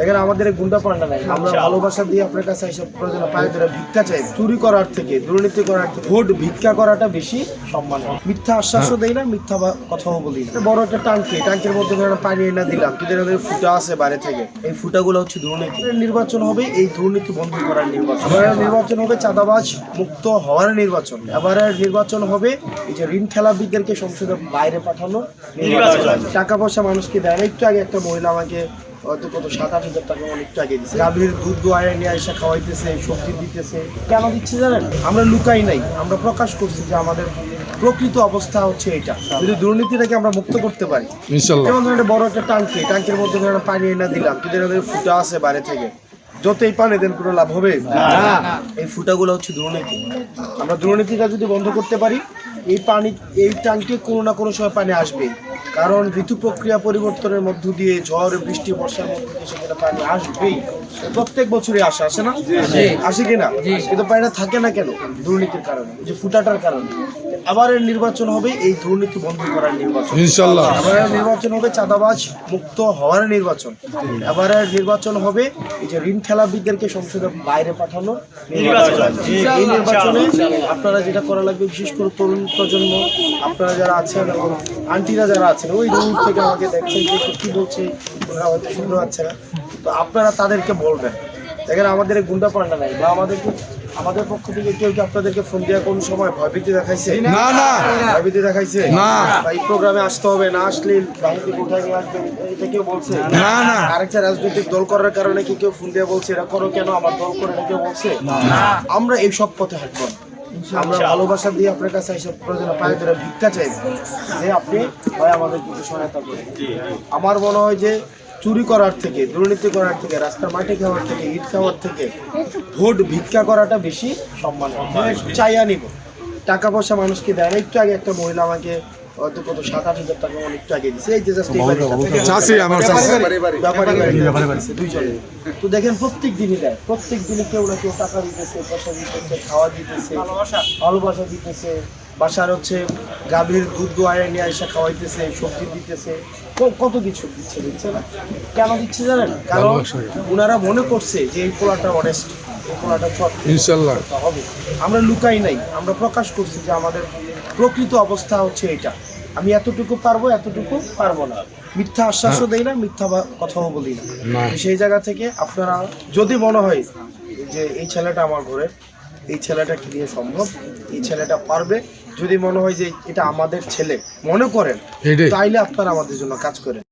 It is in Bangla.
দেখেন আমাদের এই গুন্ডা পান্ডা নাই, আমরা ভালোবাসা দিয়ে আপনার কাছে এসব প্রয়োজনে পায়ে ধরে ভিক্ষা চাই। চুরি করার থেকে, দুর্নীতি করার থেকে ভোট ভিক্ষা করাটা বেশি সম্মান। মিথ্যা আশ্বাসও দেই না, মিথ্যা কথাও বলি না। বড় একটা টাঙ্কির মধ্যে পানি এনে দিলাম, কিন্তু এদের ফুটা আছে বাইরে থেকে, এই ফুটাগুলো হচ্ছে দুর্নীতি। নির্বাচন হবে এই দুর্নীতি বন্ধ করার নির্বাচন। এবারের নির্বাচন হবে চাঁদাবাজ মুক্ত হওয়ার নির্বাচন। এবারের নির্বাচন হবে এই যে ঋণ খেলাপিদেরকে সংসদের বাইরে পাঠানো নির্বাচন। টাকা পয়সা মানুষকে দেয় না। একটু আগে একটা মহিলা আমাকে হয়তো কত 7-8 হাজার টাকা একটু আগে দিচ্ছে। গাভীর দুধ দোয়ায় নিয়ে এসে খাওয়াইতেছে, সবজি দিতেছে। কেন দিচ্ছে জানেন? আমরা লুকাই নাই, আমরা প্রকাশ করছি যে আমাদের প্রকৃত অবস্থা হচ্ছে এটা। যদি দুর্নীতিটাকে আমরা মুক্ত করতে পারি, যেমন ধরেন বড় একটা টাঙ্কির মধ্যে পানি এনে দিলাম, কিন্তু এদের ফুটা আছে বাইরে থেকে, যতই পানি দেন কোনো লাভ হবে না। এই ফুটাগুলো হচ্ছে দুর্নীতি। আমরা দুর্নীতিটা যদি বন্ধ করতে পারি, এই ট্যাঙ্কে কোনো না কোনো সময় পানি আসবে। কারণ ঋতু প্রক্রিয়া পরিবর্তনের মধ্য দিয়ে ঝড় বৃষ্টি বর্ষার মধ্য দিয়ে সেখানে পানি আসবেই। প্রত্যেক বছরই আসে না? আসে কিনা? কিন্তু পানিটা থাকে না কেন? দুর্নীতির কারণে, যে ফুটাটার কারণে। আবারের নির্বাচন হবে এই দুর্নীতি বন্ধ করার নির্বাচন। ইনশাআল্লাহ আবারের নির্বাচন হবে চাঁদাবাজ মুক্ত হওয়ার নির্বাচন। এবারের নির্বাচন হবে এই যে ঋণ খেলাপিদেরকে সংসদের বাইরে পাঠানো নির্বাচন। এই নির্বাচনে আপনারা যেটা করা লাগবে, বিশেষ করে তরুণ প্রজন্ম, আপনারা যারা আছেন এবং আন্টিরা যারা আছেন ওই দূর থেকে আমাকে দেখছেন যে কি বলছে, ওরা হয়তো শুনতে পাচ্ছে না, তো আপনারা তাদেরকে বলবেন। দেখেন আমাদের এই গুন্ডা পান্ডা নাই, বা আমাদের পক্ষ থেকে কেউ কি আপনাদেরকে ফোন দেওয়া কোন সময় ভয়ভীতি দেখাইছে? না, ভয়ভীতি দেখাইছে না। এই প্রোগ্রামে আসতে হবে, না আসলে বাড়িতে কোথায় নিয়ে আসবেন এটা কেউ বলছে? না। আরেকটা রাজনৈতিক দল করার কারণে কি কেউ ফোন দিয়ে বলছে এটা করো কেন, আমার দল করে এটা কেউ বলছে? আমরা এই সব পথে হাঁটবো। আমরা ভালোবাসা দিয়ে আপনার কাছে এসব প্রয়োজনে পায়ে ধরে ভিক্ষা চাই যে আপনি হয় আমাদের কিছু সহায়তা করেন। আমার মনে হয় যে চুরি করার থেকে, দুর্নীতি করার থেকে, রাস্তার মাটি খাওয়ার থেকে, ইট খাওয়ার থেকে ভোট ভিক্ষা করাটা বেশি সম্মান। চাইয়া নিব, টাকা পয়সা মানুষকে দেয় না। একটু আগে একটা মহিলা আমাকে হয়তো কত 7-8 হাজার টাকা একটু আগে দিচ্ছে। এই যে জাস্ট দুইজনে। তো দেখেন প্রত্যেক দিনই দেয়, প্রত্যেক দিনই কেউ না কেউ টাকা দিতেছে, পয়সা দিতেছে, খাওয়া দিতেছে, ভালোবাসা দিতেছে। বাসার হচ্ছে গাভীর দুধ দোয়ায় নিয়ে এসে খাওয়াইতেছে, সবজি দিতেছে, কত কিছু দিচ্ছে না। কেন দিচ্ছে জানেন? কারণ ওনারা মনে করছে যে এই পোলাটা অনেস্ট, এই পোলাটা সৎ। ইনশাআল্লাহ হবে। আমরা লুকাই নাই, আমরা প্রকাশ করছি যে আমাদের প্রকৃত অবস্থা হচ্ছে এটা। আমি এতটুকু পারবো না। মিথ্যা আশ্বাসও দেই না, মিথ্যা কথাও বলি না। সেই জায়গা থেকে আপনারা যদি মনে হয় যে এই ছেলেটা আমার ঘরের, এই ছেলেটা কি দিয়ে সম্ভব, এই ছেলেটা পারবে, যদি মনে হয় যে এটা আমাদের ছেলে মনে করেন, তাইলে আপনারা আমাদের জন্য কাজ করেন।